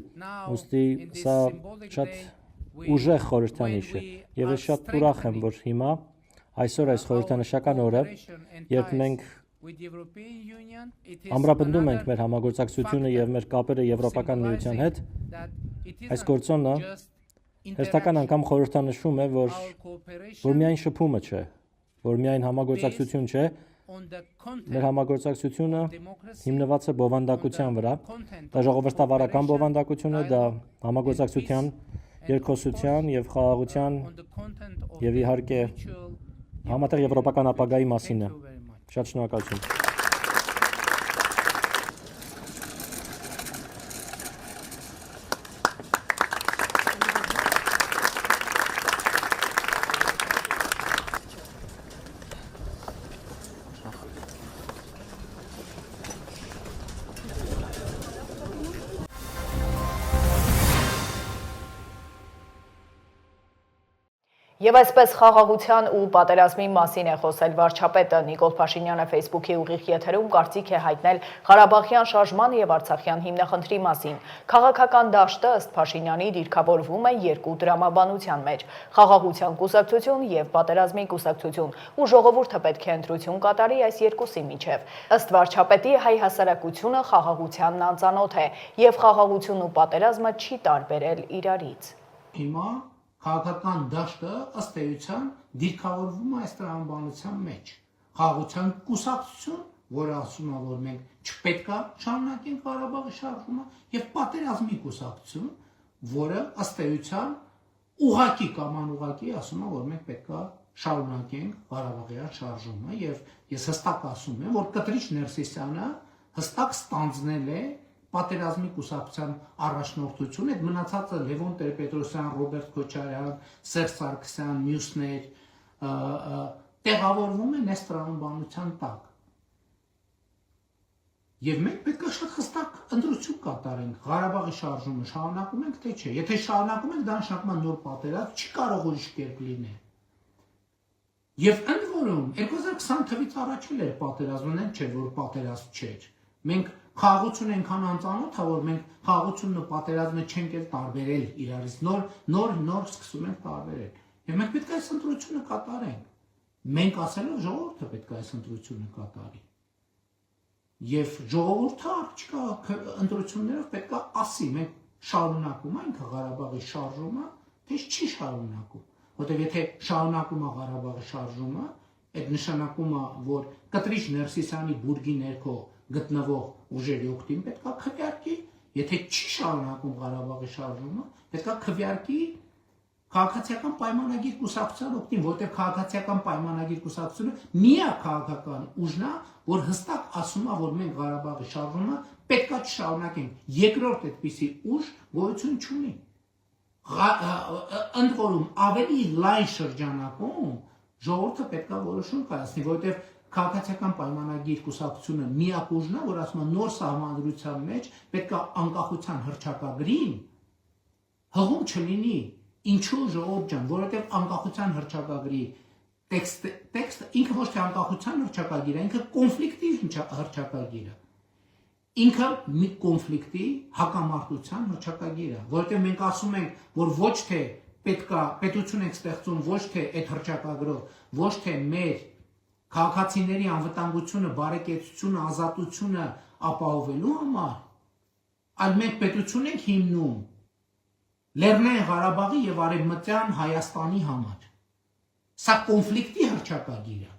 Ուստի սա շատ ուժեղ խորհրդանիշ է և ես շատ ուրախ եմ, որ հիմա այսօր այս խորհրդանշական օրը, երբ մենք ամրապնդում ենք մեր համագործակցությունը և մեր կապերը Եվրոպական միության հետ, այս գործոնը հերթական անգամ խորհրդանշում է, որ միայն շփումը չէ, որ միայն համագործակցություն չէ, մեր համագործակցությունը հիմնված է բովանդակության վրա, դա ժողովրդավարական բովանդակություն է, դա համագործակցության, երկխոսության և խաղաղության և իհարկե համատեղ եվրոպական ապագայի մասին է։ Շատ շնորհակալություն։ Եվ այսպես խաղաղության ու պատերազմի մասին է խոսել վարչապետը Նիկոլ Փաշինյանը Facebook-ի ուղիղ եթերում կարծիք է հայտնել Ղարաբաղյան շարժման եւ Արցախյան հիմնախնդրի մասին։ Քաղաքական դաշտը ըստ Փաշինյանի դիրքավորվում է երկու դրամաբանության մեջ՝ խաղաղության կուսակցություն եւ պատերազմի կուսակցություն, ու ժողովուրդը պետք է ընտրություն կատարի այս երկուսի միջև։ Ըստ վարչապետի հայ հասարակությունը խաղաղությանն անծանոթ է եւ խաղաղությունն ու պատերազմը չի տարբերել իրարից։ Հիմա քաղաքական դաշտը ըստ էության դիրքավորվում է այս տրամաբանության մեջ։ Խաղաղության կուսակցություն, որը ասում է, որ մենք չպետք է շարունակենք Ղարաբաղի շարժումը, եւ պատերազմի կուսակցություն, որը ըստ էության ուղղակի կամ անուղղակի ասում է, որ մենք պետք է շարունակենք Ղարաբաղյան շարժումը, եւ ես հստակ ասում եմ, որ Կտրիչ Ներսիսյանը հստակ ստանձնել է պատերազմի կուսակցության առաջնորդությունը, այդ մնացածը Լևոն Տեր-Պետրոսյան, Ռոբերտ Քոչարյան, Սերժ Սարգսյան, մյուսներ տեղավորվում են այս տրամաբանության տակ։ Եվ մենք պետք է շատ հստակ ընտրություն կատարենք, Ղարաբաղի շարժումը շարունակում ենք, թե չէ։ Եթե շարունակում ենք, դա նշանակում է նոր պատերազմ, չի կարող ուրիշ կերպ լինել։ Եվ ընդ որում 2020 թվականից առաջ էր պատերազմն, չէ, որ պատերազմ չէր։ Մենք խաղաղություն այնքան անծանոթ է, որ մենք խաղաղությունն ու պատերազմը չենք էլ տարբերել իրարից, նոր սկսում ենք տարբերել։ Եվ մենք պետք է այս ընտրությունը կատարենք։ Մենք ասելով ժողովուրդը պետք է այս ընտրությունը կատարի։ Եվ ժողովուրդը առաջիկա ընտրություններով պետք է ասի, մենք շարունակում ենք Ղարաբաղի շարժումը, թե չի շարունակում։ Որտեղ եթե շարունակում է Ղարաբաղի շարժումը, այդ նշանակում է, որ Կտրիչ Ներսիսյանի բուրգի ներքո գտնվող ուժերի օգտին պետք է քվեարկի, եթե չի շարունակում Ղարաբաղի շարժումը, պետք է քվեարկի քաղաքացիական պայմանագիր կուսակցության օգտին, որտեղ քաղաքացիական պայմանագիր կուսակցությունը միակ քաղաքական ուժն է, որ հստակ ասում է, որ մենք Ղարաբաղի շարժումը պետք է շարունակենք։ Երկրորդ այդպիսի ուժ գոյություն չունի։ Ընդ որում ավելի լայն շրջանակում ժողովուրդը պետք է որոշում կայացնի, որտեղ քաղաքացիական պայմանագիր կուսակցությունը միակ ուժն է, որ ասում է նոր սահմանադրության մեջ պետք է անկախության հռչակագրին հղում չլինի։ Ինչու ժողովուրդ ջան, որովհետև անկախության հռչակագրի տեքստը ինքը ոչ թե անկախության հռչակագիր է, ինքը կոնֆլիկտի հռչակագիր է։ Ինքը մի կոնֆլիկտի հակամարտության հռչակագիր է, որովհետև մենք ասում ենք, որ ոչ թե պետություն ենք ստեղծում, ոչ թե այդ հռչակագրով, ոչ թե մեր քաղաքացիների անվտանգությունը, բարեկեցությունը, ազատությունը ապահովելու համար, այլ մենք պետություն ենք հիմնում Լեռնային Ղարաբաղի եւ Արևմտյան Հայաստանի համար։ Սա կոնֆլիկտի հռչակագիր է։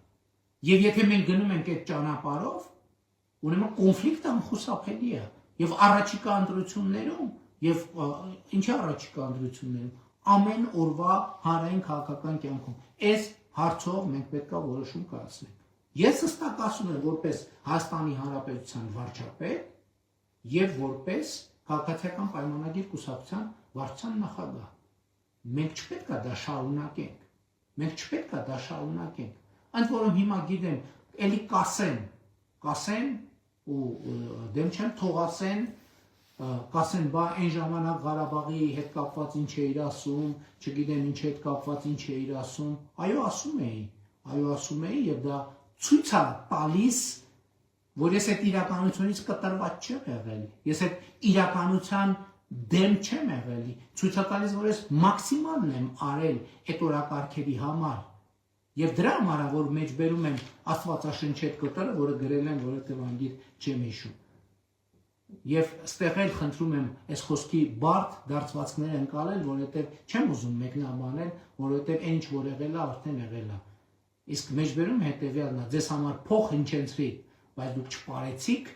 Եվ եթե մենք գնում ենք այդ ճանապարհով, ուրեմն կոնֆլիկտը անխուսափելի է։ Եվ առաջիկա ընտրություններում, եւ ինչի առաջիկա ընտրություններում, ամեն օրվա հանրային քաղաքական կյանքում այս հարցով մենք պետք է որոշում կայացնենք։ Ես հստակ ասում եմ, որպես Հայաստանի Հանրապետության վարչապետ եւ որպես քաղաքացիական պայմանագիր կուսակցության վարչության նախագահ։ Մենք չպետք է դա շարունակենք։ Մենք չպետք է դա շարունակենք։ Ընդ որում հիմա գիտեմ, էլի կասեն ու դեմ չեմ կասեն, բա այն ժամանակ Ղարաբաղի հետ կապված ինչ էիր ասում, չգիտեմ ինչ հետ կապված ինչ էիր ասում, այո ասում էի եւ դա ցույց է տալիս, որ ես այդ իրականությունից կտրված չեմ եղել, ես այդ իրականության դեմ չեմ եղել, ցույց է տալիս, որ ես մաքսիմալն եմ արել այդ օրակարգերի համար եւ դրա համար է, որ մեջբերում եմ Աստվածաշնչի այդ կտորը, որը գրել են, որովհետեւ անգիր չեմ հիշում։ Եվ ստեղ էլ խնդրում եմ այս խոսքի բարդ դարձվածքներ ընկալել, որովհետև չեմ ուզում մեկնաբանել, որովհետև այն ինչ որ եղել է, արդեն եղել է։ Իսկ մեջբերում հետևյալն է, ձեզ համար փող հնչեցրի, բայց դուք չպարեցիք,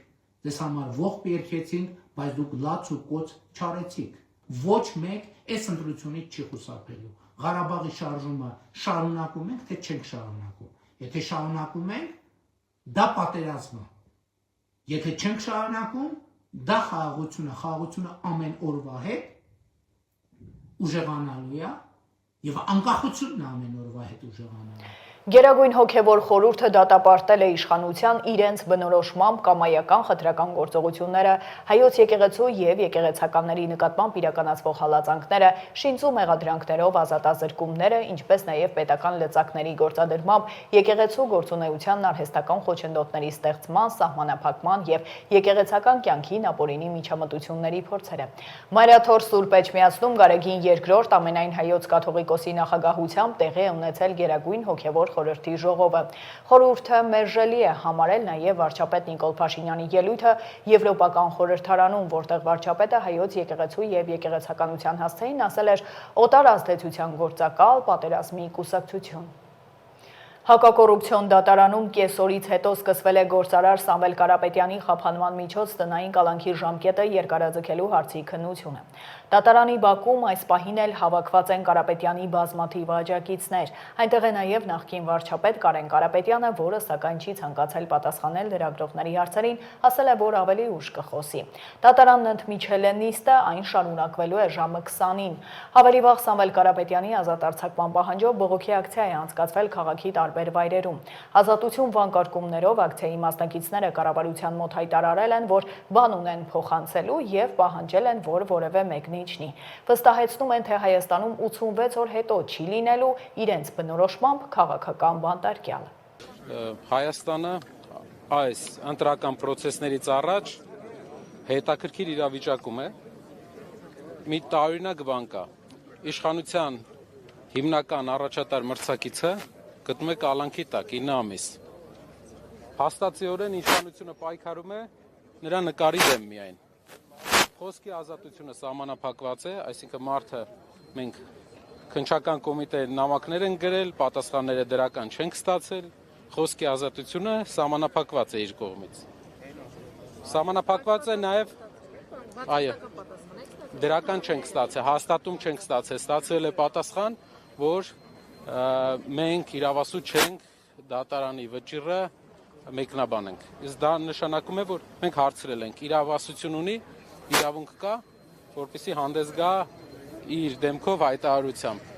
ձեզ համար ողբ երգեցինք, բայց դուք լաց ու կոց չարեցիք։ Ոչ մեկ այս ընտրությունից չի խուսափելու։ Ղարաբաղի շարժումը շարունակում ենք, թե չենք շարունակում։ Եթե շարունակում ենք, դա պատերազմ է։ Եթե չենք շարունակում, դա խաղաղությունը ամեն օրվա հետ ուժեղանալու է եւ անկախությունն ամեն օրվա հետ ուժեղանալու։ Գերագույն հոգևոր խորհուրդը դատապարտել է իշխանության իրենց բնորոշմամբ կամայական խտրական գործողությունները, հայոց եկեղեցու եւ եկեղեցականների նկատմամբ իրականացվող հալածանքները, շինծու մեղադրանքներով ազատազրկումները, ինչպես նաեւ պետական լծակների գործադրմամբ եկեղեցու գործունեությանն արհեստական խոչընդոտների ստեղծման, սահմանափակման եւ եկեղեցական կյանքին ապօրինի միջամտությունների փորձերը։ Մայրաթոր Սուրբ Էջմիածնում Գարեգին II ամենայն հայոց կաթողիկոսի նախագահությամբ տեղի է ունեցել Գերագույն հոգևոր խորհրդի ժողովը։ Խորհուրդը մերժելի է համարել նաև վարչապետ Նիկոլ Փաշինյանի ելույթը Եվրոպական խորհրդարանում, որտեղ վարչապետը հայոց եկեղեցու եւ եկեղեցականության հասցեին ասել էր օտար ազդեցության գործակալ պատերազմի կուսակցություն։ Հակակոռուպցիոն դատարանում կեսօրից հետո սկսվել է գործարար Սամվել Կարապետյանի խափանման միջոց տնային կալանքի ժամկետը երկարաձգելու հարցի քննությունը։ Դատարանի բակում այս պահին էլ հավաքված են Կարապետյանի բազմաթիվ աջակիցներ։ Այնտեղ է նաև նախկին վարչապետ Կարեն Կարապետյանը, որը սակայն չի ցանկացել պատասխանել լրագրողների հարցերին, ասել է, որ ավելի ուշ կխոսի։ Դատարանն ընդմիջել է նիստը, այն շարունակվելու է ժամը 20-ին։ Ավելի վաղ Սամվել Կարապետյանի ազատ արձակման պահանջով բողոքի ակցիա է անցկացվել քաղաքի տարբեր վայրերում։ Ազատություն վանկարկումներով ակցիայի մասնակիցները կառավարության մոտ հայտարարել են, որ բան ունեն փոխանցելու եւ պահանջել են, որ որևէ մեկն իջնի։ Վստահեցնում են, թե Հայաստանում 86 օր հետո չի լինելու իրենց բնորոշմամբ քաղաքական բանտարկյալ։ Հայաստանը այս ընտրական process-ներից առաջ հետաքրքիր իրավիճակում է։ Մի տարօրինակ բան կա։ Իշխանության հիմնական առաջատար մրցակիցը գտնում է կալանքի տակ 9 ամիս։ Հաստատիորեն իշխանությունը պայքարում է նրա նկարի դեմ միայն։ Խոսքի ազատությունը սահմանափակված է, այսինքն մարդը մենք քննչական կոմիտե նամակներ են գրել, պատասխանները դրական չենք ստացել, խոսքի ազատությունը սահմանափակված է իր կողմից։ Սահմանափակված է նաև, այո, դրական չենք ստացել, հաստատում չենք ստացել, ստացել է պատասխան, որ մենք իրավասու չենք դատարանի վճիռը մեկնաբանենք։ Իսկ դա նշանակում է, որ մենք հարցրել ենք, իրավասություն ունի, իրավունք կա, որպեսզի հանդես գա իր դեմքով հայտարարությամբ։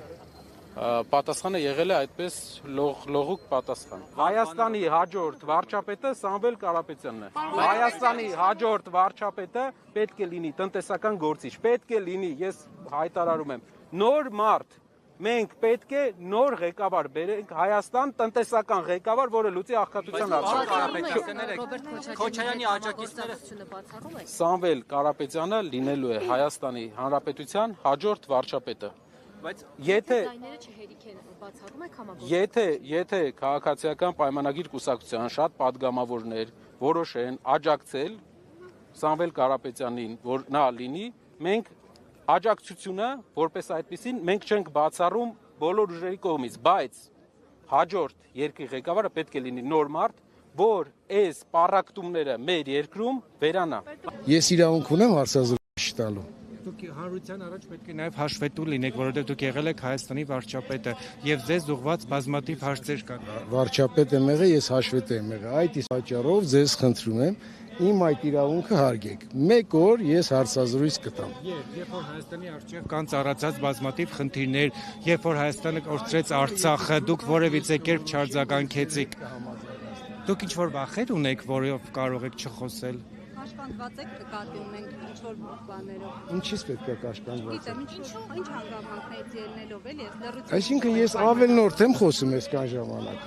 Պատասխանը եղել է այդպես լողուկ պատասխան։ Հայաստանի հաջորդ վարչապետը Սամվել Կարապետյանն է։ Հայաստանի հաջորդ վարչապետը պետք է լինի տնտեսական գործիչ, պետք է լինի, ես հայտարարում եմ, նոր մարդ։ Մենք պետք է նոր ղեկավար բերենք Հայաստան, տնտեսական ղեկավար, որը լուծի աղքատության հարցը։ Սամվել Կարապետյանը լինելու է Հայաստանի Հանրապետության հաջորդ վարչապետը։ Եթե քաղաքացիական պայմանագիր կուսակցության շատ падգամավորներ որոշեն աջակցել Սամվել Կարապետյանին, որ նա լինի, մենք աջակցությունը, որպես այդպեսին, մենք չենք բացառում բոլոր ուժերի կողմից, բայց հաջորդ երկրի ղեկավարը պետք է լինի նոր մարդ, որ այս պառակտումները մեր երկրում վերանա։ Ես իրավունք ունեմ հարցազրույց տալու։ Դուք հանրության առաջ պետք է նաև հաշվետու լինեք, որովհետև դուք եղել եք Հայաստանի վարչապետը եւ ձեզ ուղղված բազմաթիվ հարցեր կան։ Վարչապետ եմ եղել, ես հաշվետ եմ եղել։ Այդ իսկ պատճառով ձեզ խնդրում եմ իմ այդ իրավունքը հարգեք։ Մեկ օր ես հարցազրույց կտամ։ Երբ որ Հայաստանի արժեվ կան ծառացած բազմաթիվ խնդիրներ, երբ որ Հայաստանը կորցրեց Արցախը, դուք որևիցե կերպ չարձագանքեցիք։ Դուք ինչ որ վախեր ունեք, որով կարող եք չխոսել։ Կաշկանդված եք նկատում ենք ինչ որ բաներով։ Ինչից պետք է կաշկանդված։ Գիտեմ, ինչ հանգամանքներից ելնելով էլի ես լրություն։ Այսինքն ես ավելնորդ եմ խոսում այսքան ժամանակ։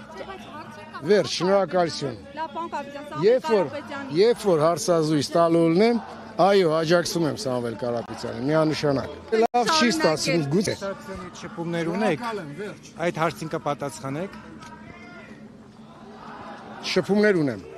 Վերջ, շնորհակալություն։ Երբ որ հարցազրույց տալու ունեմ, այո, աջակցում եմ Սամվել Կարապետյանին, միանշանակ։ Լավ չի ստացվում, գուցե։ Շփումներ ունեք։ Այդ հարցին կպատասխանեք։ Շփումներ ունեմ։